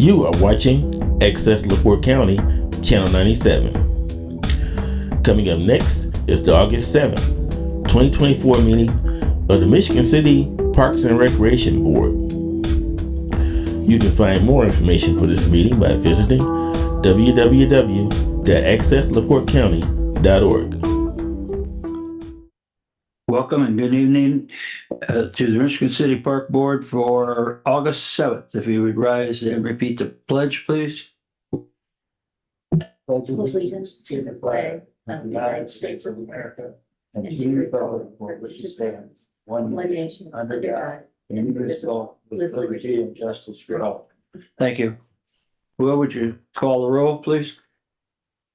You are watching Access LaPorte County, Channel 97. Coming up next is the August 7th, 2024 meeting of the Michigan City Parks and Recreation Board. You can find more information for this meeting by visiting www.accesslaportecounty.org. Welcome and good evening to the Michigan City Park Board for August 7th. If you would rise and repeat the pledge, please. Allegiance to the flag of the United States of America and to the republic for which it stands, one nation under God, indivisible, with liberty and justice for all. Thank you. Will, would you call the roll, please?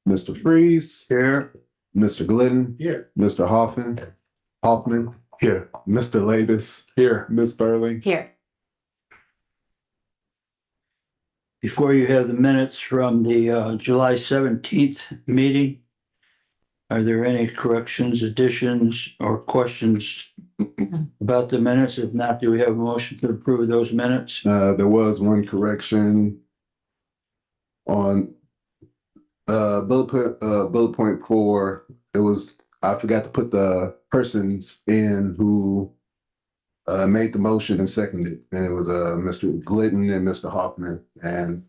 Mr. Freeze, Here. Mr. Glidden, Here. Mr. Hoffman, here, Mr. Labus, here, Ms. Burley. Here. Before you have the minutes from the July 17th meeting, are there any corrections, additions, or questions about the minutes? If not, do we have a motion to approve those minutes? There was one correction on bullet point 4. It was, I forgot to put the persons in who made the motion and seconded, and it was Mr. Glidden and Mr. Hoffman. And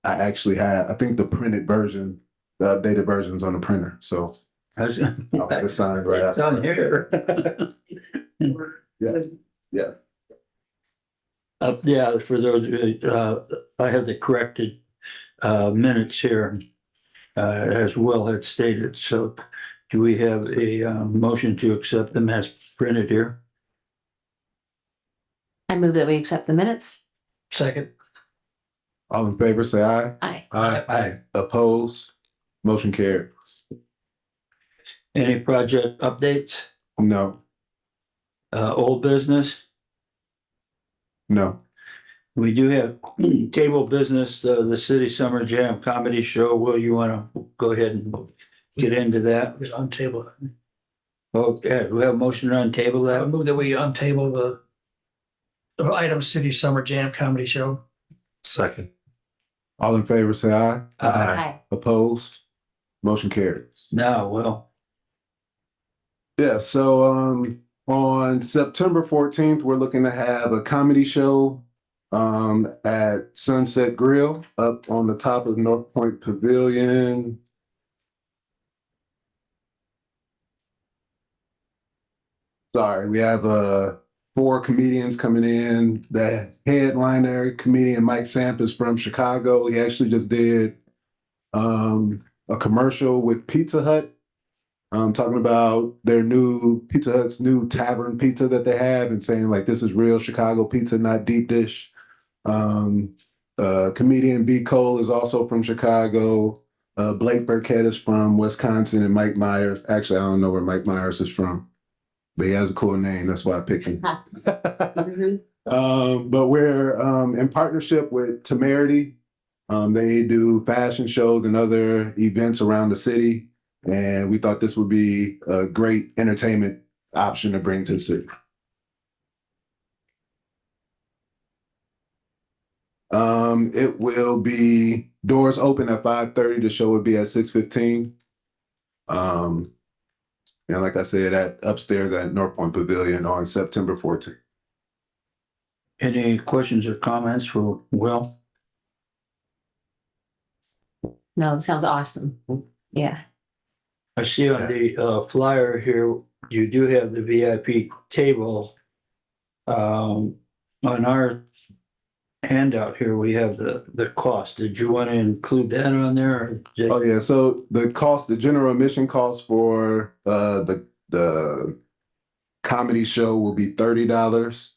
I actually had, I think, the printed version, the updated versions on the printer. So I'll have to sign it right It's on here. Yeah. Yeah, for those, I have the corrected minutes here, as Will had stated. So do we have a motion to accept them as printed here? I move that we accept the minutes. Second. All in favor, say aye. Aye. Aye. Opposed? Motion carries. Any project updates? No, Old business? no. We do have table business, the City Summer Jam Comedy Show. Will, you want to go ahead and get into that? Just untable it. Okay, we have a motion on table I that. move that we untable the item City Summer Jam Comedy Show. Second. All in favor, say aye. Aye. Opposed? Motion carries. Now, Will. Yeah, so on September 14th, we're looking to have a comedy show at Sunset Grill up on the top of North Point Pavilion. Sorry, we have 4 comedians coming in. The headliner comedian Mike Samp is from Chicago. He actually just did a commercial with Pizza Hut, talking about their new Pizza Hut's new tavern pizza that they have, and saying like this is real Chicago pizza, not deep dish. Comedian B. Cole is also from Chicago. Blake Burkett is from Wisconsin, and Mike Myers. Actually, I don't know where Mike Myers is from, but he has a cool name. That's why I picked him. But we're in partnership with Temerity. They do fashion shows and other events around the city, and we thought this would be a great entertainment option to bring to the city. It will be doors open at 5:30. The show will be at 6:15. And like I said, at upstairs at North Point Pavilion on September 14th. Any questions or comments for Will? No, it sounds awesome. Yeah. I see on the flyer here, you do have the VIP table. On our handout here, we have the cost. Did you want to include that on there? Or Oh yeah, so the cost, the general admission cost for the comedy show will be $30.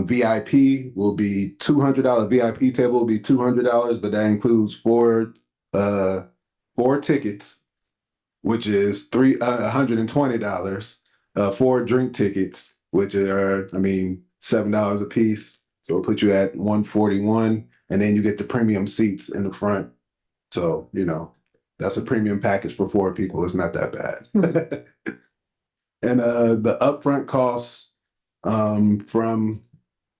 VIP will be $200. VIP table will be $200, but that includes four tickets, which is $120. 4 drink tickets, which are $7 a piece. So it'll put you at $141, and then you get the premium seats in the front. So, that's a premium package for 4 people. It's not that bad. And the upfront costs from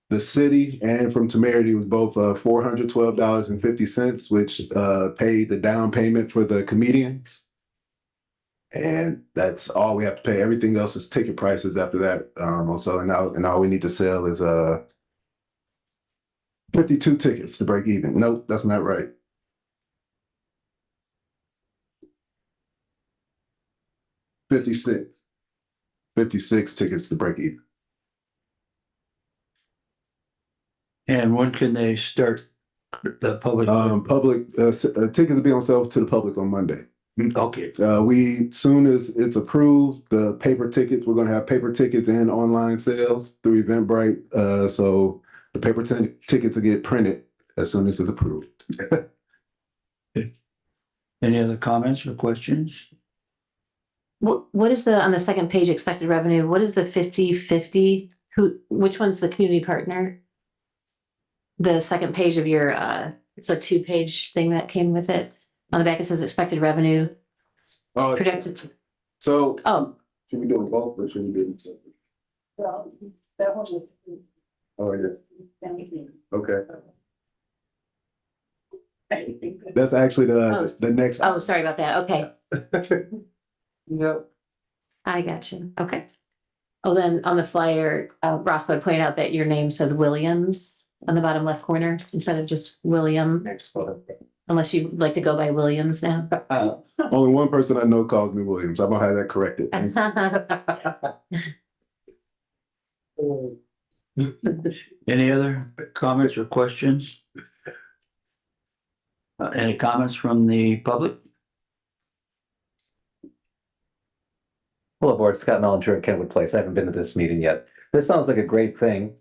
the city and from Temerity was both $412.50, which paid the down payment for the comedians. And that's all we have to pay. Everything else is ticket prices after that. So and all we need to sell is 52 tickets to break even. Nope, that's not right. 56 tickets to break even. And when can they start the public? Tickets will be on sale to the public on Monday. Okay, Soon as it's approved, the paper tickets, we're gonna have paper tickets and online sales through Eventbrite. So the paper tickets will get printed as soon as it's approved. any other comments or questions? What is the, on the second page, expected revenue, what is the 50/50? Which one's the community partner? The second page of your, it's a 2-page thing that came with it. On the back, it says expected revenue Oh, projected. so Oh, should we do them both or should we do them separate? well, that one. Oh, yeah, okay. That's actually the next. Oh, sorry about that. Okay, Yep. I got you. Okay. Oh, then on the flyer, Roscoe had pointed out that your name says Williams on the bottom left corner instead of just William, unless you'd like to go by Williams now. Only one person I know calls me Williams. I'm gonna have that corrected. Any other comments or questions? Any comments from the public? Hello, board. Scott Mellinger at Kenwood Place. I haven't been to this meeting yet. This sounds like a great thing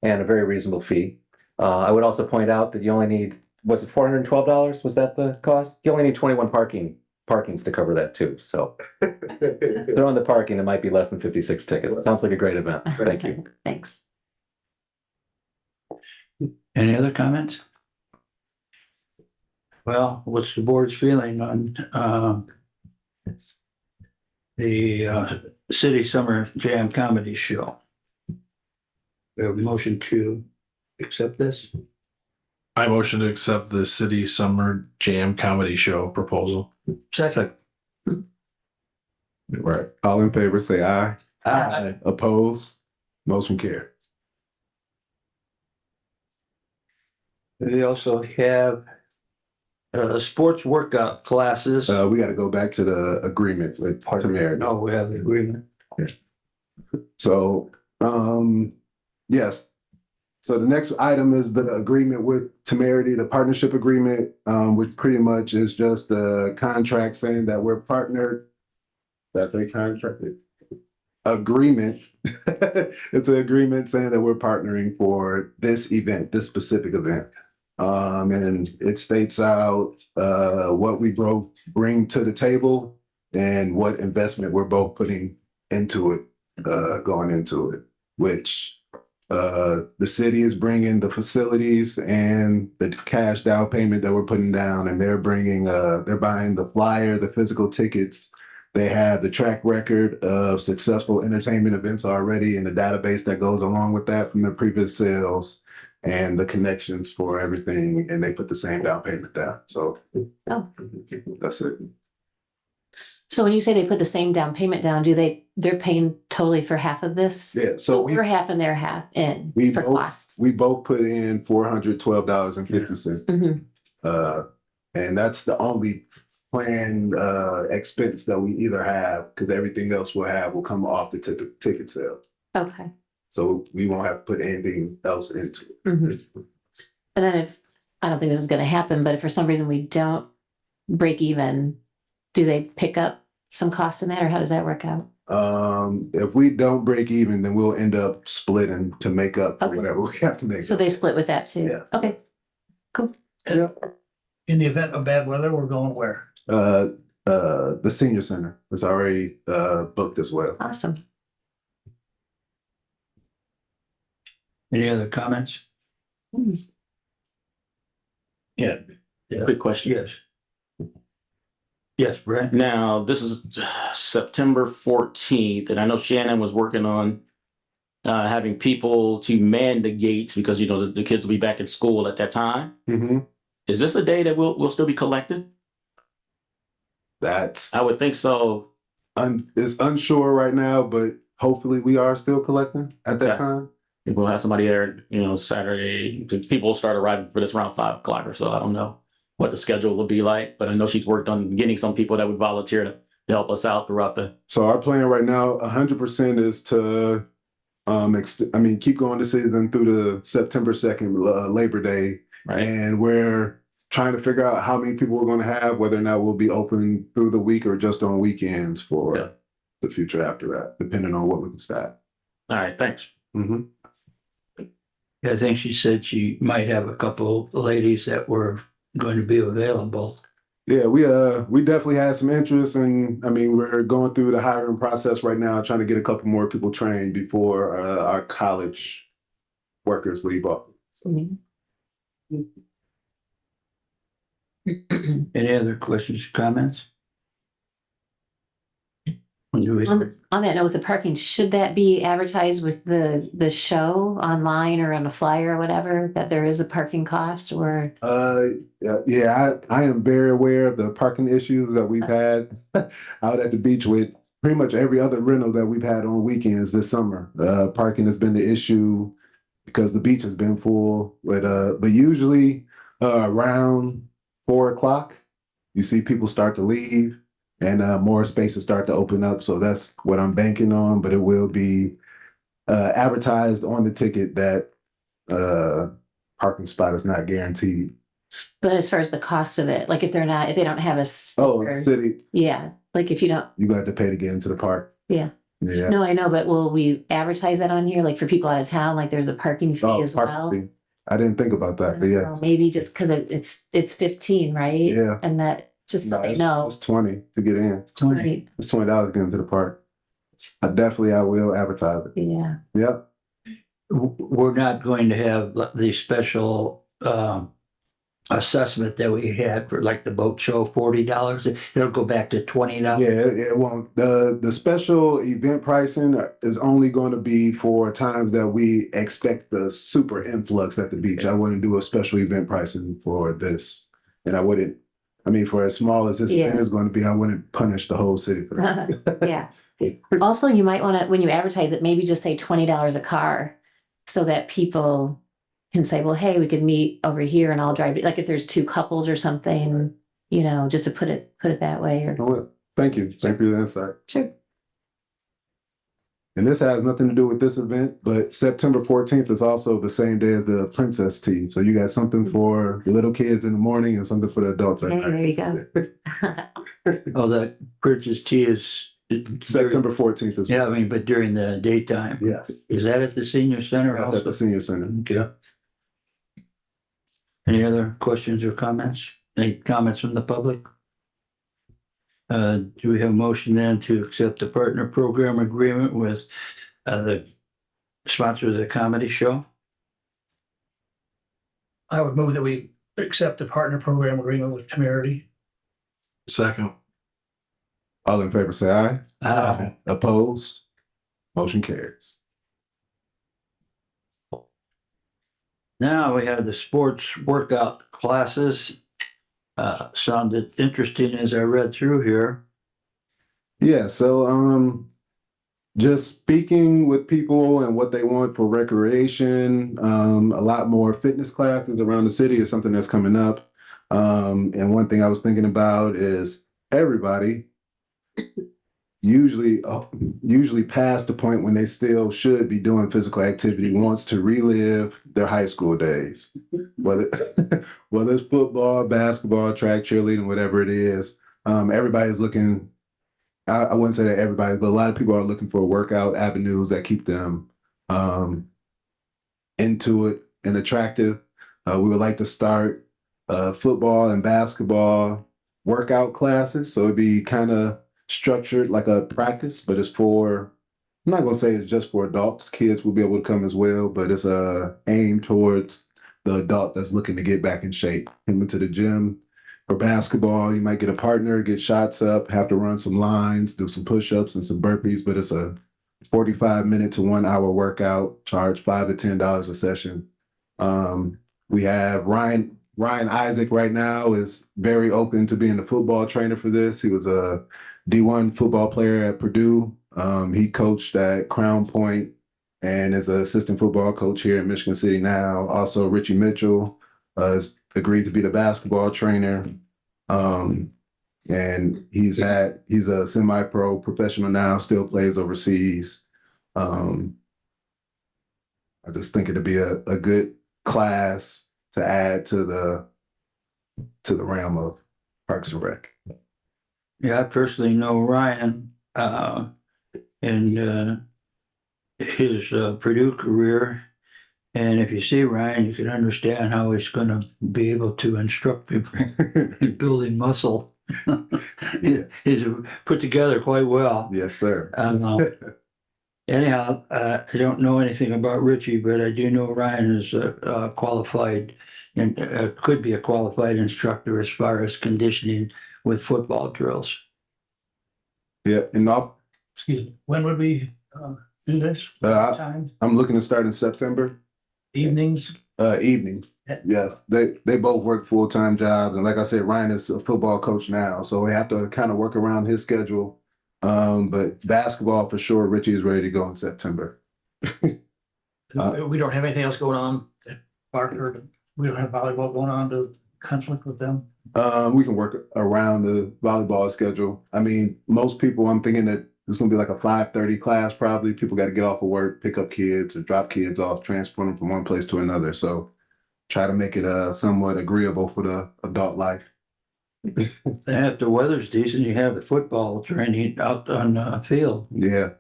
and a very reasonable fee. I would also point out that you only need, was it $412? Was that the cost? You only need 21 parkings to cover that too. So throw in the parking, it might be less than 56 tickets. Sounds like a great event. Thank you. Thanks. Any other comments? Well, what's the board's feeling on the City Summer Jam Comedy Show? We have a motion to accept this? I motion to accept the City Summer Jam Comedy Show proposal. Second. Right. All in favor, say aye. Aye. Opposed? Motion carried. We also have sports workout classes. We gotta go back to the agreement with Temerity. No, we have the agreement. So, yes. So the next item is the agreement with Temerity, the partnership agreement, which pretty much is just a contract saying that we're partnered. That's a contract. Agreement. It's an agreement saying that we're partnering for this event, this specific event. And it states out what we both bring to the table and what investment we're both putting into it, going into it, which the city is bringing the facilities and the cash down payment that we're putting down, and they're bringing, they're buying the flyer, the physical tickets. They have the track record of successful entertainment events already and the database that goes along with that from the previous sales and the connections for everything. And they put the same down payment down. So that's it. So when you say they put the same down payment down, they're paying totally for half of this? Yeah. So We're half and they're half in for cost. we both put in $412.50. Mhm. And that's the only planned expense that we either have, because everything else will come off the ticket sale. Okay. So we won't have to put anything else into it. Mhm. And then I don't think this is gonna happen, but if for some reason we don't break even, do they pick up some cost in that, or how does that work out? If we don't break even, then we'll end up splitting to make up for Okay. whatever we have to make So up. they split with that too? Yeah. Okay, In the event of bad weather, we're going where? The senior center is already booked as well. awesome. Any other comments? Yeah. Quick question. Yes. Yes, Brent? Now, this is September 14th, and I know Shannon was working on having people to man the gates because, you know, the kids will be back in school at that time. Mm-hmm. Is this a day that we'll still be collecting? That's I would think so. it's unsure right now, but hopefully we are still collecting at that Okay. time. We'll have somebody there, you know, Saturday. People will start arriving for this around 5 o'clock or so. I don't know what the schedule will be like, but I know she's worked on getting some people that would volunteer to help us out throughout the. So our plan right now, 100% is to, keep going the season through the September 2nd, Labor Day. Right. And we're trying to figure out how many people we're going to have, whether or not we'll be open through the week or just on weekends for Yeah. the future after that, depending on what we can staff. All right. Thanks. Mm-hmm. I think she said she might have a couple of ladies that were going to be available. Yeah, we definitely had some interest, and we're going through the hiring process right now, trying to get a couple more people trained before our college workers leave off. Any other questions, or comments? On that note, with the parking, should that be advertised with the show online or on a flyer or whatever, that there is a parking cost or? Yeah, I am very aware of the parking issues that we've had out at the beach with pretty much every other rental that we've had on weekends this summer. Parking has been the issue because the beach has been full, but usually around 4 o'clock, you see people start to leave. And more spaces start to open up. So that's what I'm banking on, but it will be advertised on the ticket that parking spot is not guaranteed. But as far as the cost of it, like if they don't have a sticker, City, yeah, like if you don't, you got to pay to get into the park. Yeah. Yeah. No, I know, but will we advertise that on here, like for people out of town, like there's a parking fee as parking well? fee. I didn't think about that, but yeah. Maybe just because it's 15, right? Yeah. And that, just so they it's, know. It's 20 to get in. Right. It's $20 to get into the park. I will advertise it. Yeah. Yep. We're not going to have the special assessment that we had for like the boat show, $40. It'll go back to $20. Yeah, it won't. The special event pricing is only going to be for times that we expect the super influx at the beach. I wouldn't do a special event pricing for this, and I wouldn't. For as small as this event is going to be, I wouldn't punish the whole city for that. Yeah. Also, you might want to, when you advertise it, maybe just say $20 a car so that people can say, well, hey, we could meet over here and I'll drive it. Like if there's 2 couples or something, you know, just to put it that way. Or Thank you. Thank you for the insight. Sure. And this has nothing to do with this event, but September 14th is also the same day as the Princess Tea. So you got something for the little kids in the morning and something for the adults at Hey, night. there you go. Oh, that Princess Tea is September 14th is. Yeah, but during the daytime. Yes. Is that at the senior center? That's at the senior center. Okay. Any other questions or comments? Any comments from the public? Do we have a motion then to accept the partner program agreement with the sponsor of the comedy show? I would move that we accept the partner program agreement with Temerity. Second. All in favor, say aye. Aye. Opposed? Motion carries. Now we have the sports workout classes. Sounded interesting as I read through here. Yeah, so just speaking with people and what they want for recreation, a lot more fitness classes around the city is something that's coming up. And one thing I was thinking about is everybody usually past the point when they still should be doing physical activity wants to relive their high school days, whether it's football, basketball, track, cheerleading, whatever it is. Everybody's looking. I wouldn't say that everybody, but a lot of people are looking for workout avenues that keep them into it and attractive. We would like to start football and basketball workout classes, so it'd be kind of structured like a practice, but it's for, I'm not going to say it's just for adults. Kids will be able to come as well, but it's aimed towards the adult that's looking to get back in shape, him into the gym. For basketball, you might get a partner, get shots up, have to run some lines, do some push-ups and some burpees, but it's a 45 minute to 1 hour workout, charge $5 to $10 a session. We have Ryan Isaac right now is very open to being the football trainer for this. He was a D1 football player at Purdue. He coached at Crown Point and is an assistant football coach here in Michigan City now. Also, Richie Mitchell has agreed to be the basketball trainer. And he's a semi-pro professional now, still plays overseas. I just think it'd be a good class to add to the realm of Parks and Rec. Yeah, I personally know Ryan, and his Purdue career. And if you see Ryan, you can understand how he's gonna be able to instruct people in building muscle. He's put together quite well. Yes, sir. Anyhow, I don't know anything about Richie, but I do know Ryan is qualified and could be a qualified instructor as far as conditioning with football drills. Yeah, and Excuse me, when would we do this? Time, I'm looking to start in September. evenings? Evening. Yes, they both work full-time jobs, and like I said, Ryan is a football coach now, so we have to kind of work around his schedule. But basketball for sure, Richie is ready to go in September. We don't have anything else going on at Parker. We don't have volleyball going on to conflict with them. We can work around the volleyball schedule. I mean, most people, I'm thinking that it's gonna be like a 5:30 class probably. People got to get off of work, pick up kids or drop kids off, transport them from one place to another. So try to make it somewhat agreeable for the adult life. And if the weather's decent, you have the football training out on the field. Yeah,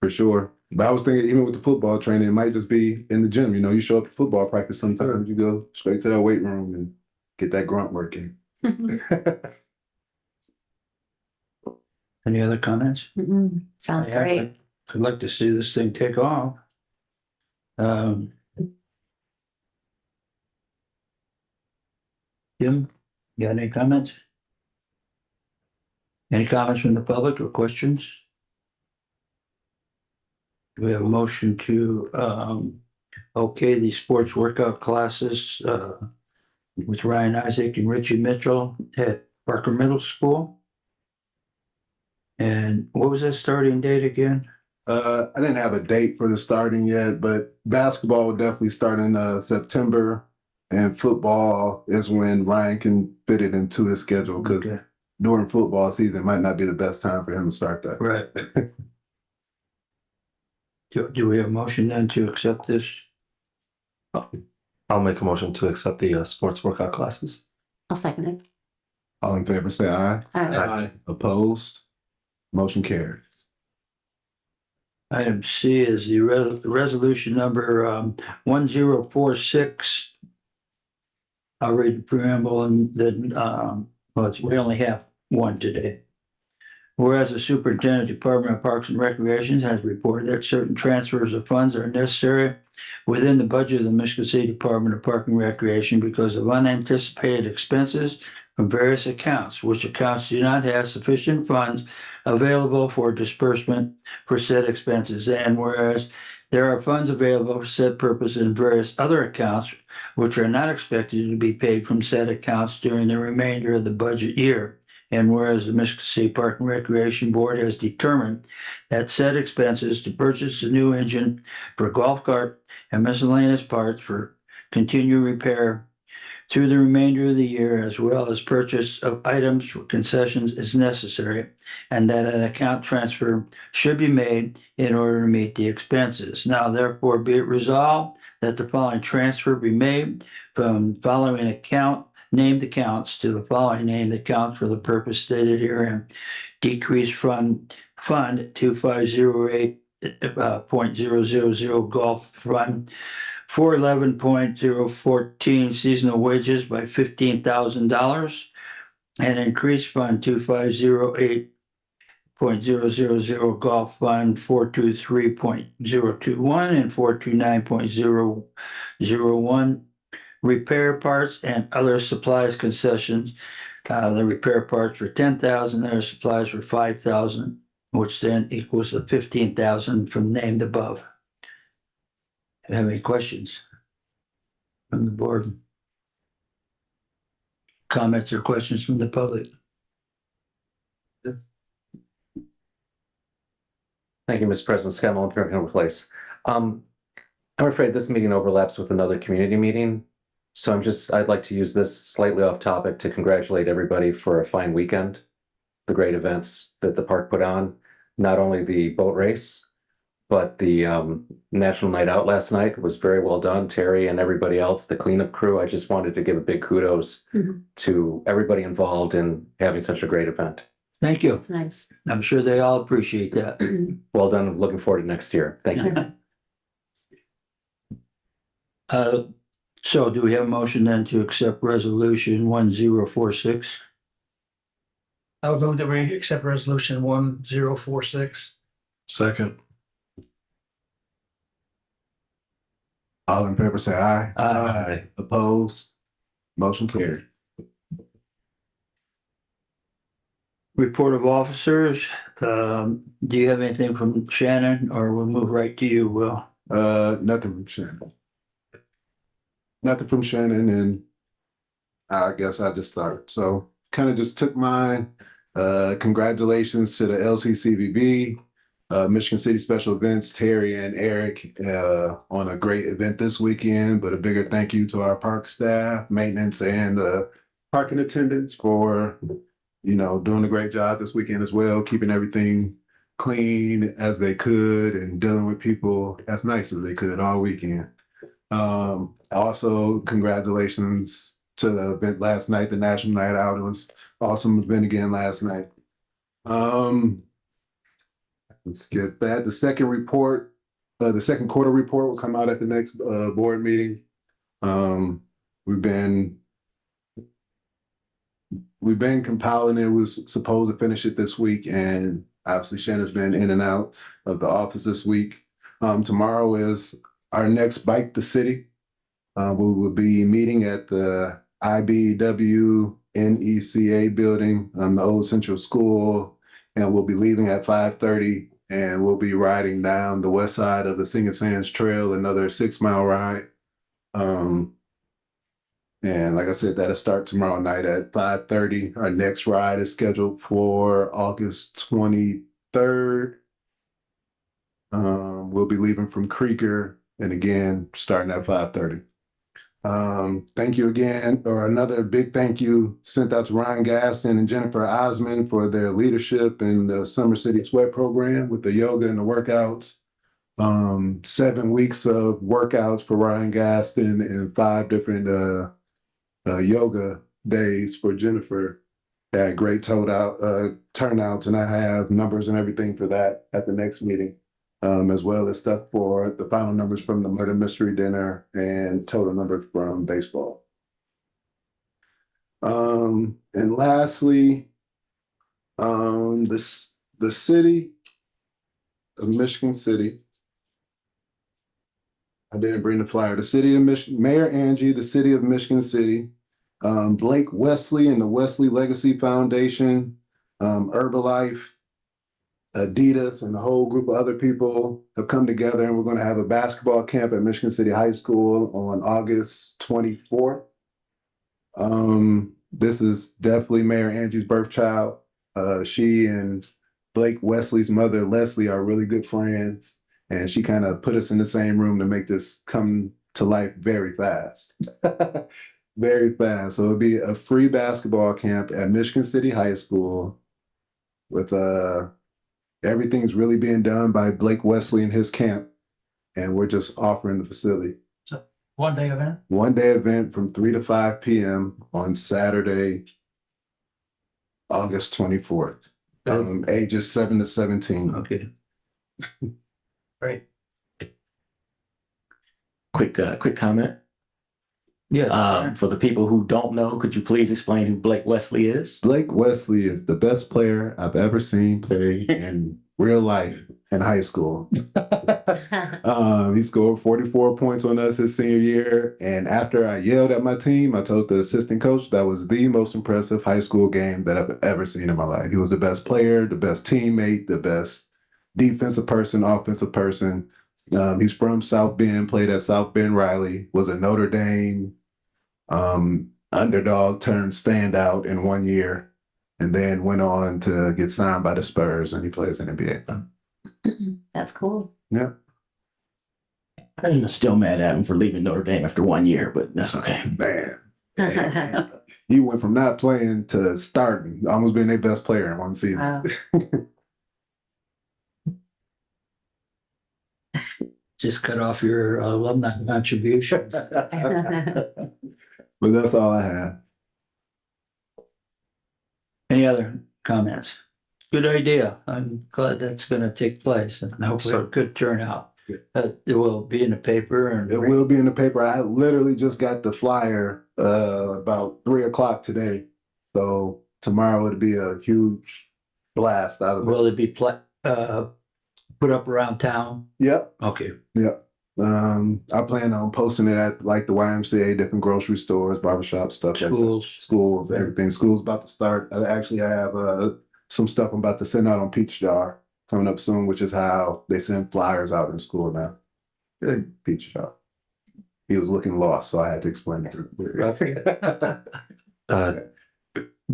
for sure. But I was thinking even with the football training, it might just be in the gym. You know, you show up to football practice sometimes, you go straight to that weight room and get that grunt working. Any other comments? Sounds Yeah, great. I'd like to see this thing take off. Jim, you got any comments? Any comments from the public or questions? Do we have a motion to okay the sports workout classes with Ryan Isaac and Richie Mitchell at Parker Middle School? And what was that starting date again? I didn't have a date for the starting yet, but basketball will definitely start in September, and football is when Ryan can fit it into his schedule because Okay, during football season might not be the best time for him to start that. right. Do we have a motion then to accept this? I'll make a motion to accept the sports workout classes. I'll second it. All in favor, say aye. Aye. Opposed? Motion carries. Item C is the resolution number 1046. I'll read the preamble and then, we only have one today. Whereas the Superintendent, Department of Parks and Recreation has reported that certain transfers of funds are necessary within the budget of the Michigan City Department of Park and Recreation because of unanticipated expenses from various accounts, which accounts do not have sufficient funds available for disbursement for said expenses. And whereas there are funds available for said purpose in various other accounts, which are not expected to be paid from said accounts during the remainder of the budget year. And whereas the Michigan City Park and Recreation Board has determined that said expenses to purchase a new engine for golf cart and miscellaneous parts for continued repair through the remainder of the year, as well as purchase of items for concessions is necessary, and that an account transfer should be made in order to meet the expenses. Now therefore be it resolved that the following transfer be made from following named accounts to the following named accounts for the purpose stated herein. Decrease from Fund 2508.000 Golf Fund 411.014 seasonal wages by $15,000 and increase Fund 2508.000 Golf Fund 423.021 and 429.001 repair parts and other supplies concessions. The repair parts for $10,000, other supplies for $5,000. which then equals the 15,000 from named above. Have any questions from the board? Comments or questions from the public? Thank you, Mr. President. Scott Mullen from Kenwood Place. I'm afraid this meeting overlaps with another community meeting. So I'd like to use this slightly off topic to congratulate everybody for a fine weekend. The great events that the park put on, not only the boat race, but the National Night Out last night was very well done. Terry and everybody else, the cleanup crew. I just wanted to give a big kudos to everybody involved in having such a great event. Thank you. It's nice. I'm sure they all appreciate that. Well done. Looking forward to next year. Thank you. So do we have a motion then to accept resolution 1046? I would move that we accept resolution 1046. Second. All in favor, say aye. Aye. Opposed? Motion carried. Report of officers. Do you have anything from Shannon, or we'll move right to you, Will? Nothing from Shannon. Nothing from Shannon, and I guess I just start. So kind of just took mine. Congratulations to the LCCVB, Michigan City Special Events, Terry and Eric, on a great event this weekend, but a bigger thank you to our park staff, maintenance, and parking attendants for, doing a great job this weekend as well, keeping everything clean as they could and dealing with people as nice as they could all weekend. Also, congratulations to the event last night, the National Night Out. It was awesome event again last night. Let's get that. The second quarter report will come out at the next board meeting. We've been compiling it. We were supposed to finish it this week, and obviously Shannon's been in and out of the office this week. Tomorrow is our next Bike the City. We will be meeting at the IBW NECA building, the old Central School, and we'll be leaving at 5:30, and we'll be riding down the west side of the Singing Sands Trail, another 6-mile ride. And like I said, that'll start tomorrow night at 5:30. Our next ride is scheduled for August 23rd. We'll be leaving from Creeker, and again, starting at 5:30. Thank you again, or another big thank you sent out to Ryan Gaston and Jennifer Osmond for their leadership in the Summer City Sweat program with the yoga and the workouts. 7 weeks of workouts for Ryan Gaston and 5 different yoga days for Jennifer. They had great turnouts, and I have numbers and everything for that at the next meeting. As well as stuff for the final numbers from the murder mystery dinner and total numbers from baseball. And lastly, the city of Michigan City. I didn't bring the flyer. The city of Michigan, Mayor Angie, the city of Michigan City, Blake Wesley and the Wesley Legacy Foundation, Herbalife, Adidas, and a whole group of other people have come together, and we're going to have a basketball camp at Michigan City High School on August 24th. This is definitely Mayor Angie's birth child. She and Blake Wesley's mother, Leslie, are really good friends, and she kind of put us in the same room to make this come to life very fast. Very fast. So it'll be a free basketball camp at Michigan City High School with everything's really being done by Blake Wesley and his camp, and we're just offering the facility. So 1-day event? 1-day event from 3 to 5 p.m. on Saturday, August 24th. Ages 7 to 17. Okay. Great. Quick comment. Yeah. For the people who don't know, could you please explain who Blake Wesley is? Blake Wesley is the best player I've ever seen play in real life in high school. He scored 44 points on us his senior year. And after I yelled at my team, I told the assistant coach that was the most impressive high school game that I've ever seen in my life. He was the best player, the best teammate, the best defensive person, offensive person. He's from South Bend, played at South Bend Riley, was a Notre Dame underdog turned standout in 1 year, and then went on to get signed by the Spurs, and he plays in the NBA. That's cool. Yeah. I'm still mad at him for leaving Notre Dame after 1 year, but that's okay. Man. He went from not playing to starting, almost being their best player in one season. Wow. Just cut off your alumni contribution. But that's all I have. Any other comments? Good idea. I'm glad that's gonna take place and hopefully a good turnout. It will be in the paper and. It will be in the paper. I literally just got the flyer about 3:00 today. So tomorrow it'll be a huge blast out of it. Will it be put up around town? Yep. Okay. Yep. I plan on posting it at like the YMCA, different grocery stores, barbershop stuff. Schools. Schools, everything. School's about to start. I have some stuff I'm about to send out on Peach Jar coming up soon, which is how they send flyers out in school now. Good Peach Jar. He was looking lost, so I had to explain it.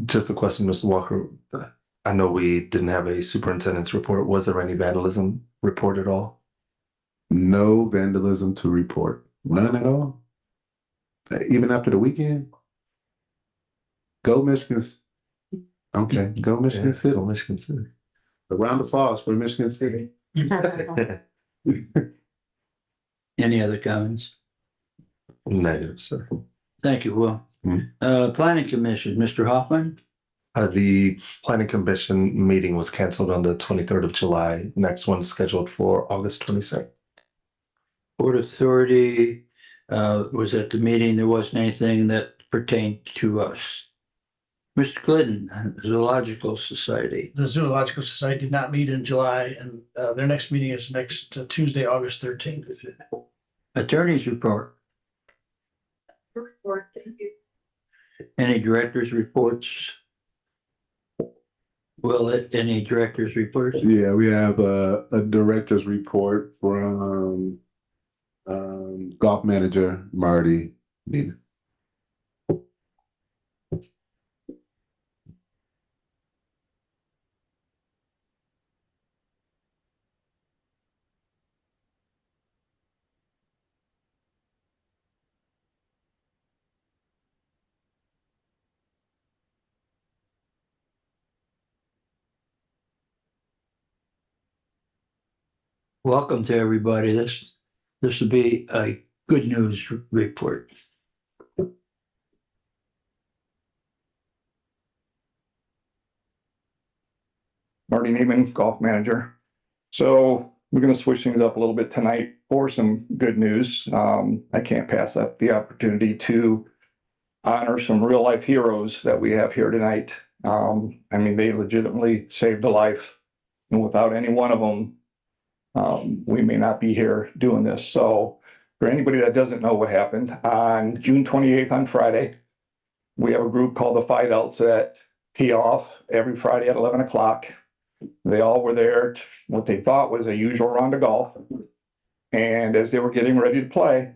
Just a question, Mr. Walker. I know we didn't have a superintendent's report. Was there any vandalism report at all? No vandalism to report. None at all. Even after the weekend? Go Michigan. Okay, go Michigan City. Go Michigan City. A round of applause for Michigan City. Any other comments? Negative, sir. Thank you, Will. Planning Commission, Mr. Hoffman? The planning commission meeting was canceled on the 23rd of July. Next one's scheduled for August 22nd. Port Authority was at the meeting. There wasn't anything that pertained to us. Mr. Glidden, Zoological Society. The Zoological Society did not meet in July, and their next meeting is next Tuesday, August 13th. Attorney's report. Any director's reports? Will it, any director's reports? Yeah, we have a director's report from golf manager Marty Nina. Welcome to everybody. This will be a good news report. Marty Neiman, golf manager. So we're going to switch things up a little bit tonight for some good news. I can't pass up the opportunity to honor some real life heroes that we have here tonight. I mean, they legitimately saved a life, and without any one of them, we may not be here doing this. So for anybody that doesn't know what happened, on June 28th on Friday, we have a group called the Fight Outs that tee off every Friday at 11 o'clock. They all were there to what they thought was a usual round of golf. And as they were getting ready to play,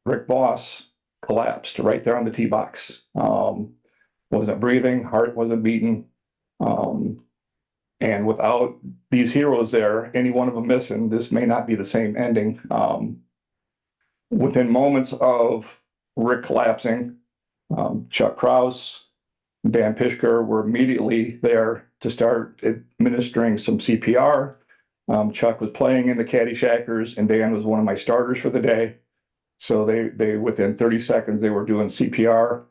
Rick Boss collapsed right there on the tee box. Wasn't breathing, heart wasn't beating. And without these heroes there, any one of them missing, this may not be the same ending. Within moments of Rick collapsing, Chuck Kraus, Dan Pishker were immediately there to start administering some CPR. Chuck was playing in the Caddyshackers, and Dan was one of my starters for the day. So they within 30 seconds, they were doing CPR.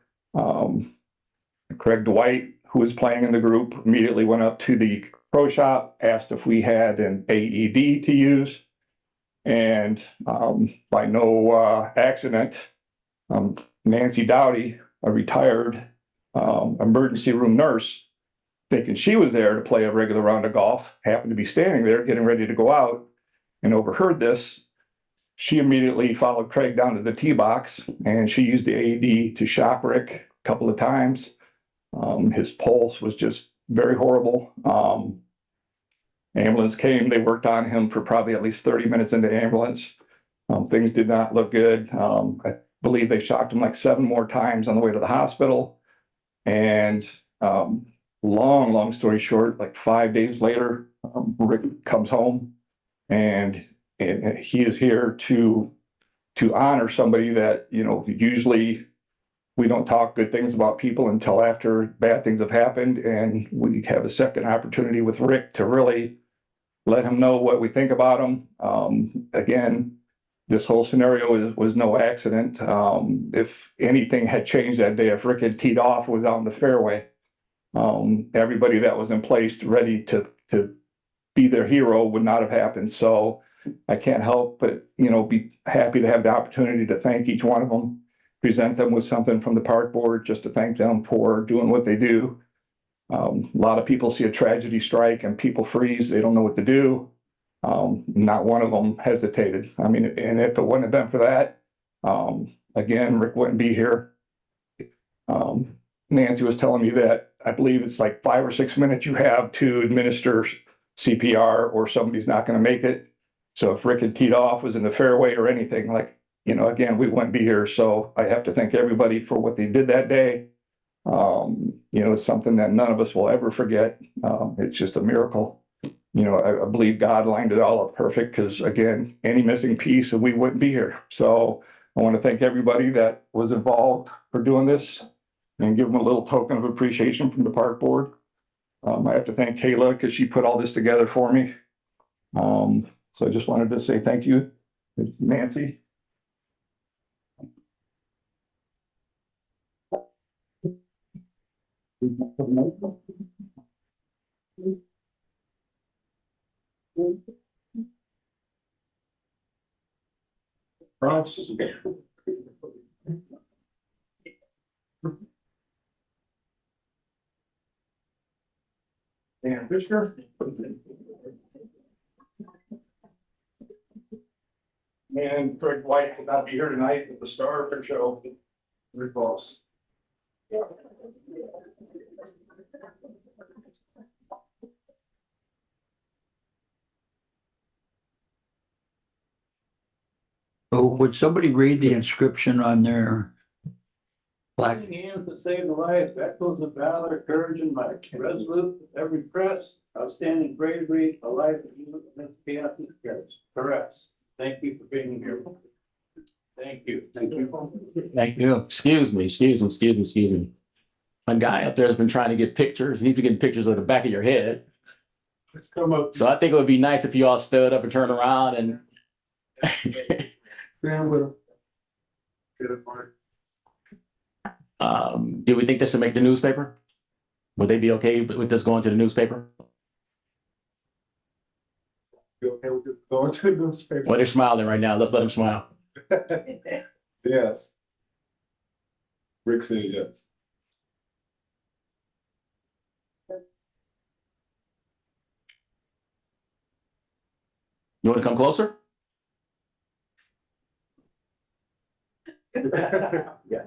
Craig Dwight, who was playing in the group, immediately went up to the pro shop, asked if we had an AED to use. And by no accident, Nancy Dowdy, a retired emergency room nurse, thinking she was there to play a regular round of golf, happened to be standing there getting ready to go out and overheard this. She immediately followed Craig down to the tee box and she used the AED to shock Rick a couple of times. His pulse was just very horrible. Ambulance came, they worked on him for probably at least 30 minutes in the ambulance. Things did not look good. I believe they shocked him like 7 more times on the way to the hospital. And long story short, like 5 days later, Rick comes home and he is here to honor somebody that, you know, usually we don't talk good things about people until after bad things have happened. And we have a second opportunity with Rick to really let him know what we think about him. Again, this whole scenario was no accident. If anything had changed that day, if Rick had teed off, was on the fairway, everybody that was in place ready to be their hero would not have happened. So I can't help but, you know, be happy to have the opportunity to thank each one of them, present them with something from the park board, just to thank them for doing what they do. A lot of people see a tragedy strike and people freeze. They don't know what to do. Not one of them hesitated. I mean, and if it wouldn't have been for that, again, Rick wouldn't be here. Nancy was telling me that I believe it's like 5 or 6 minutes you have to administer CPR or somebody's not going to make it. So if Rick had teed off, was in the fairway or anything, like, you know, again, we wouldn't be here. So I have to thank everybody for what they did that day. You know, it's something that none of us will ever forget. It's just a miracle. You know, I believe God lined it all up perfect because, again, any missing piece and we wouldn't be here. So I want to thank everybody that was involved for doing this and give them a little token of appreciation from the park board. I have to thank Kayla because she put all this together for me. So I just wanted to say thank you, Nancy. Ross. Dan Fisher. And Craig White will not be here tonight at the star of their show, Rick Voss. Oh, would somebody read the inscription on their plaque? Hands to save the life, echoes of valor, courage and might, resolute with every press, outstanding bravery, a life of you against chaos and stress. Perhaps. Thank you for being here. Thank you. Thank you. Thank you. Excuse me. A guy up there has been trying to get pictures. He's been getting pictures of the back of your head. Let's come up. So I think it would be nice if you all stood up and turned around and. Do we think this should make the newspaper? Would they be okay with this going to the newspaper? You okay with this going to the newspaper? Well, they're smiling right now. Let's let them smile. Yes. Rick said yes. You want to come closer? Yeah.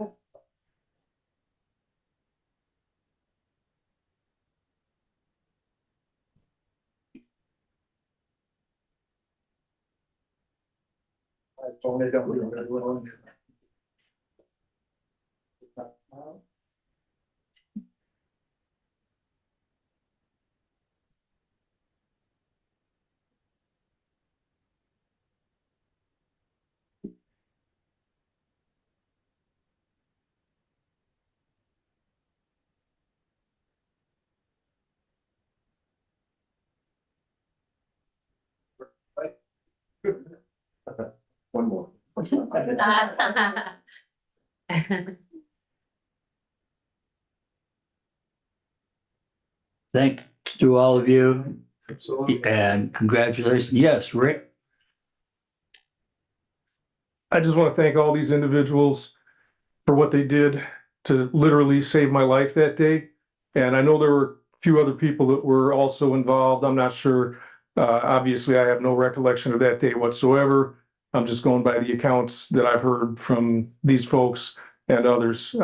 One more. Thank to all of you Absolutely. and congratulations. Yes, Rick. I just want to thank all these individuals for what they did to literally save my life that day. And I know there were a few other people that were also involved. I'm not sure. Obviously, I have no recollection of that day whatsoever. I'm just going by the accounts that I've heard from these folks and others.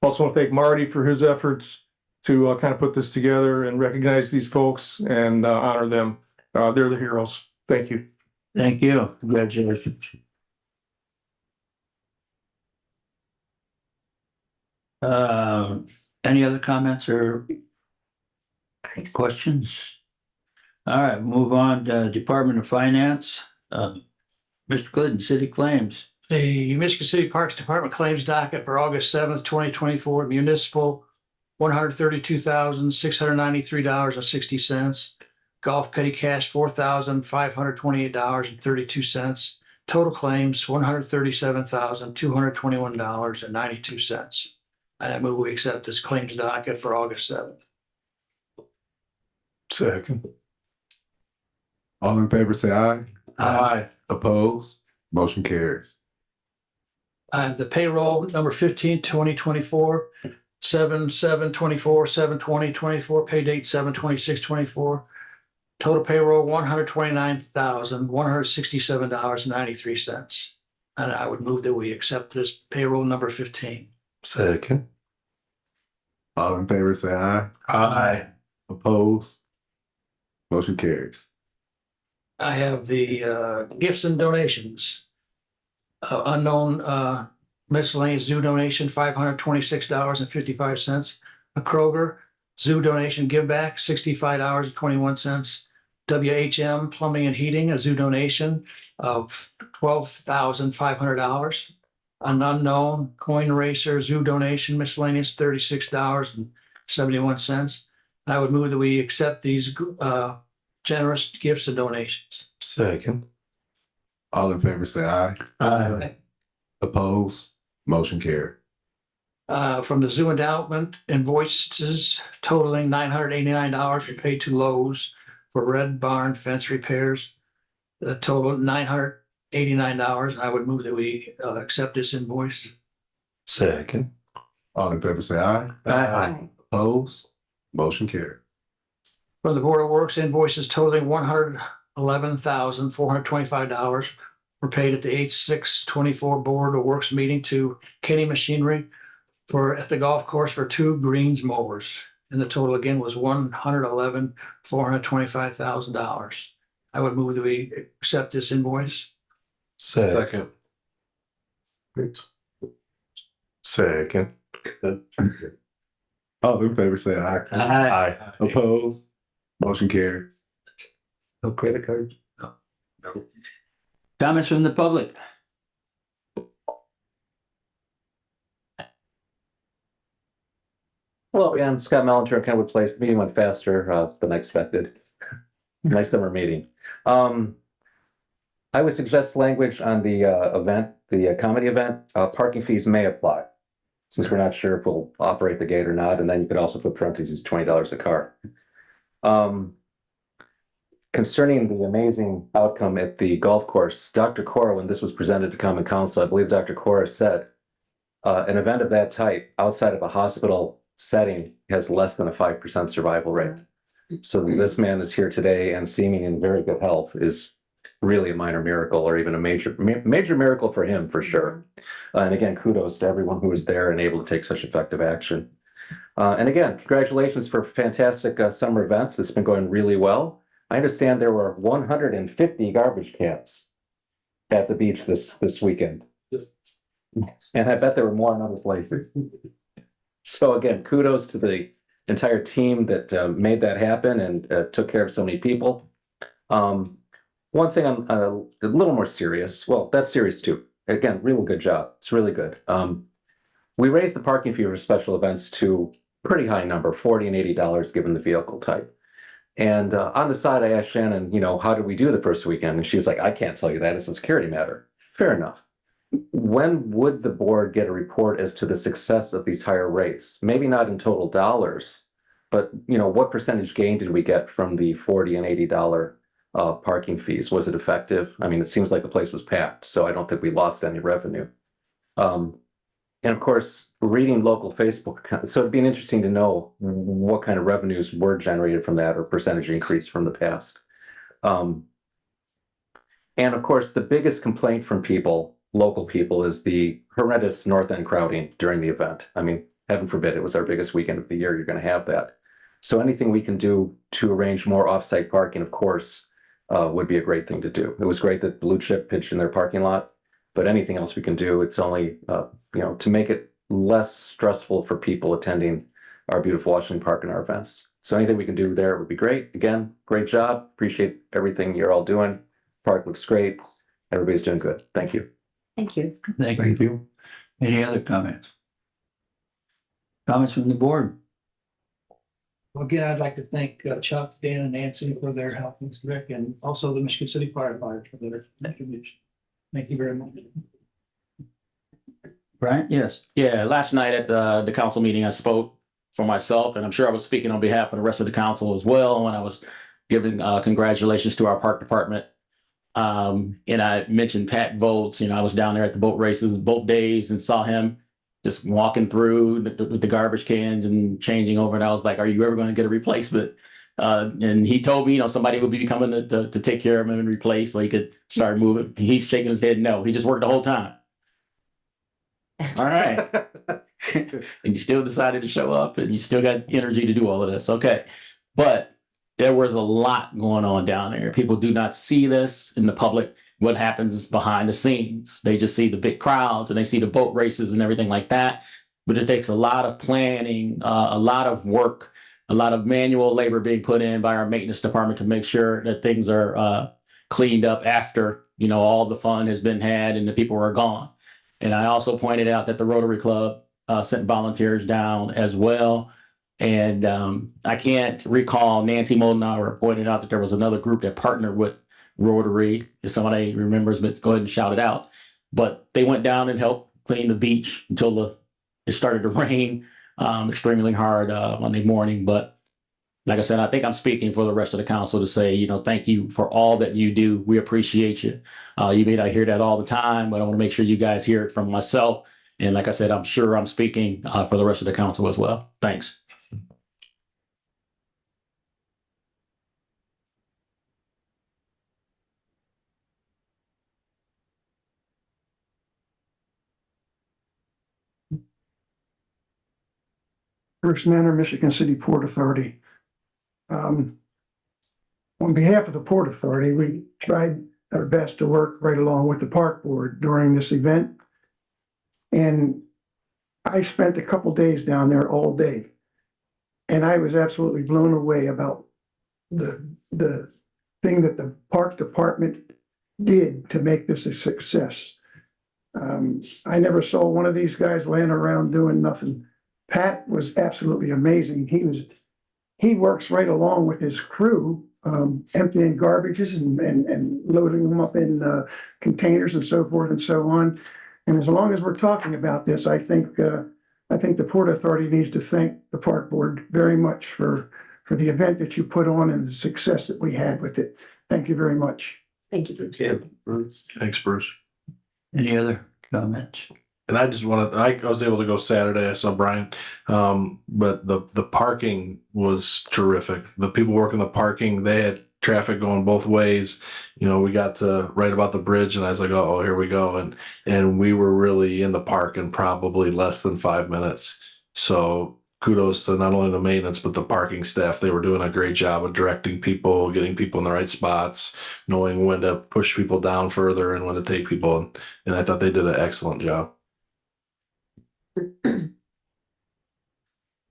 Also want to thank Marty for his efforts to kind of put this together and recognize these folks and honor them. They're the heroes. Thank you. Thank you. Congratulations. Any other comments or questions? All right, move on to Department of Finance. Mr. Glidden, city claims. The Michigan City Parks Department claims docket for August 7th, 2024, municipal, $132,693.60. Golf petty cash, $4,528.32. Total claims, $137,221.92. And I move we accept this claims docket for August 7th. Second. All in favor, say aye. Aye. Opposed? Motion carries. I have the payroll number 15, 2024, 7/7/24, 7/20/24, pay date 7/26/24. Total payroll, $129,167.93. And I would move that we accept this payroll number 15. Second. All in favor, say aye. Aye. Opposed? Motion carries. I have the gifts and donations. Unknown miscellaneous zoo donation, $526.55. A Kroger zoo donation give back, $65.21. WHM Plumbing and Heating, a zoo donation of $12,500. An unknown coin racer zoo donation miscellaneous, $36.71. I would move that we accept these generous gifts and donations. Second. All in favor, say aye. Aye. Opposed? Motion carried. From the zoo endowment, invoices totaling $989 were paid to Lowe's for Red Barn fence repairs. The total $989. I would move that we accept this invoice. Second. All in favor, say aye. Aye. Opposed? Motion carried. From the Board of Works, invoices totaling $111,425 were paid at the 8/6/24 Board of Works meeting to Kenny Machinery at the golf course for 2 greens mowers. And the total again was $111,425,000. I would move that we accept this invoice. Second. Second. All in favor, say aye. Aye. Opposed? Motion carries. No credit cards? No. Comments from the public? Hello, again, Scott Melanter, Kenwood Place. The meeting went faster than I expected. Nice summer meeting. I would suggest language on the event, the comedy event, parking fees may apply, since we're not sure if we'll operate the gate or not. And then you could also put parentheses, $20 a car. Concerning the amazing outcome at the golf course, Dr. Cora, when this was presented to Common Council, I believe Dr. Cora said an event of that type outside of a hospital setting has less than a 5% survival rate. So this man is here today and seeming in very good health is really a minor miracle, or even a major miracle for him, for sure. And again, kudos to everyone who was there and able to take such effective action. And again, congratulations for fantastic summer events. It's been going really well. I understand there were 150 garbage cans at the beach this weekend. And I bet there were more in other places. So again, kudos to the entire team that made that happen and took care of so many people. One thing I'm a little more serious. Well, that's serious too. Again, real good job. It's really good. We raised the parking fee for special events to a pretty high number, $40 and $80 given the vehicle type. And on the side, I asked Shannon, how did we do the first weekend? And she was like, I can't tell you that. It's a security matter. Fair enough. When would the board get a report as to the success of these higher rates? Maybe not in total dollars, but what percentage gain did we get from the $40 and $80 parking fees? Was it effective? I mean, it seems like the place was packed, so I don't think we lost any revenue. And of course, reading local Facebook accounts, so it'd be interesting to know what kind of revenues were generated from that or percentage increase from the past. And of course, the biggest complaint from people, local people, is the horrendous North End crowding during the event. I mean, heaven forbid, it was our biggest weekend of the year, you're going to have that. So anything we can do to arrange more off-site parking, of course, would be a great thing to do. It was great that Blue Chip pitched in their parking lot, but anything else we can do, it's only, to make it less stressful for people attending our beautiful Washington Park and our events. So anything we can do there would be great. Again, great job. Appreciate everything you're all doing. Park looks great. Everybody's doing good. Thank you. Thank you. Thank you. Any other comments? Comments from the board? Well, again, I'd like to thank Chuck, Dan, and Nancy for their help, and Rick, and also the Michigan City Fire Department for their contribution. Thank you very much. Brian? Yes. Yeah, last night at the council meeting, I spoke for myself, and I'm sure I was speaking on behalf of the rest of the council as well when I was giving congratulations to our park department. And I mentioned Pat Volts. I was down there at the boat races both days and saw him just walking through with the garbage cans and changing over. And I was like, "Are you ever going to get a replacement?" And he told me, somebody would be coming to take care of him and replace so he could start moving. He's shaking his head no. He just worked the whole time. All right. And you still decided to show up and you still got energy to do all of this. Okay. But there was a lot going on down there. People do not see this in the public, what happens behind the scenes. They just see the big crowds and they see the boat races and everything like that. But it takes a lot of planning, a lot of work, a lot of manual labor being put in by our maintenance department to make sure that things are cleaned up after, all the fun has been had and the people are gone. And I also pointed out that the Rotary Club sent volunteers down as well. And I can't recall, Nancy Moldenauer pointed out that there was another group that partnered with Rotary. If somebody remembers, but go ahead and shout it out. But they went down and helped clean the beach until it started to rain extremely hard Monday morning. But like I said, I think I'm speaking for the rest of the council to say, thank you for all that you do. We appreciate you. You may not hear that all the time, but I want to make sure you guys hear it from myself. And like I said, I'm sure I'm speaking for the rest of the council as well. Thanks. Bruce Manor, Michigan City Port Authority. On behalf of the Port Authority, we tried our best to work right along with the park board during this event. And I spent a couple days down there all day. And I was absolutely blown away about the thing that the park department did to make this a success. I never saw one of these guys laying around doing nothing. Pat was absolutely amazing. He works right along with his crew, emptying garbages and loading them up in containers and so forth and so on. And as long as we're talking about this, I think the Port Authority needs to thank the park board very much for the event that you put on and the success that we had with it. Thank you very much. Thank you, Bruce. Thanks, Bruce. Any other comments? And I just I was able to go Saturday. I saw Brian. But the parking was terrific. The people working the parking, they had traffic going both ways. We got to right about the bridge and I was like, oh, here we go. And we were really in the park in probably less than 5 minutes. So kudos to not only the maintenance, but the parking staff. They were doing a great job of directing people, getting people in the right spots, knowing when to push people down further and when to take people. And I thought they did an excellent job.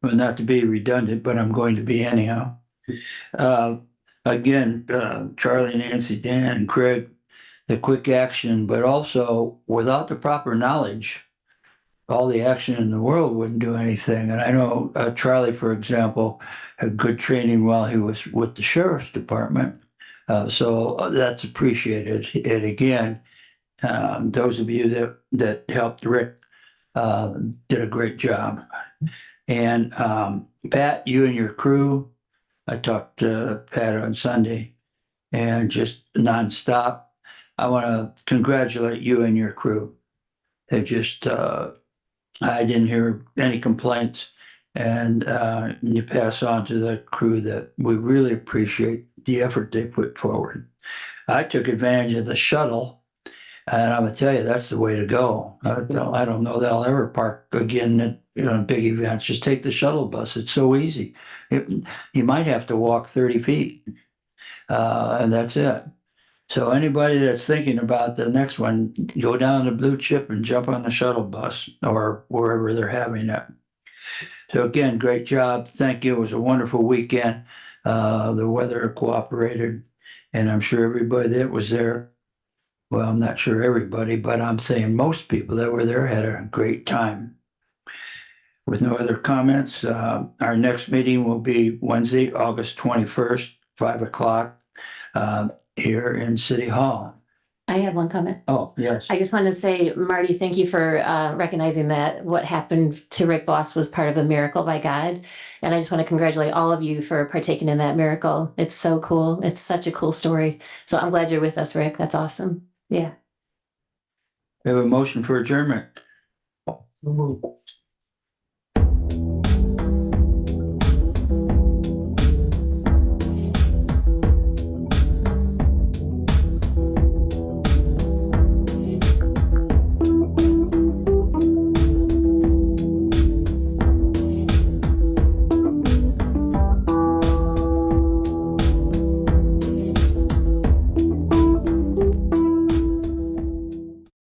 Well, not to be redundant, but I'm going to be anyhow. Again, Charlie, Nancy, Dan, and Craig, the quick action, but also without the proper knowledge, all the action in the world wouldn't do anything. And I know Charlie, for example, had good training while he was with the sheriff's department. So that's appreciated. And again, those of you that helped Rick did a great job. And Pat, you and your crew, I talked to Pat on Sunday and just nonstop. I want to congratulate you and your crew. They just I didn't hear any complaints. And you pass on to the crew that we really appreciate the effort they put forward. I took advantage of the shuttle, and I'm gonna tell you, that's the way to go. I don't know that I'll ever park again at big events. Just take the shuttle bus. It's so easy. You might have to walk 30 feet, and that's it. So anybody that's thinking about the next one, go down to Blue Chip and jump on the shuttle bus or wherever they're having it. So again, great job. Thank you. It was a wonderful weekend. The weather cooperated, and I'm sure everybody that was there, well, I'm not sure everybody, but I'm saying most people that were there had a great time. With no other comments, our next meeting will be Wednesday, August 21st, 5 o'clock, here in City Hall. I have one comment. Oh, yes. I just want to say, Marty, thank you for recognizing that what happened to Rick Voss was part of a miracle by God. And I just want to congratulate all of you for partaking in that miracle. It's so cool. It's such a cool story. So I'm glad you're with us, Rick. That's awesome. Yeah. We have a motion for adjournment.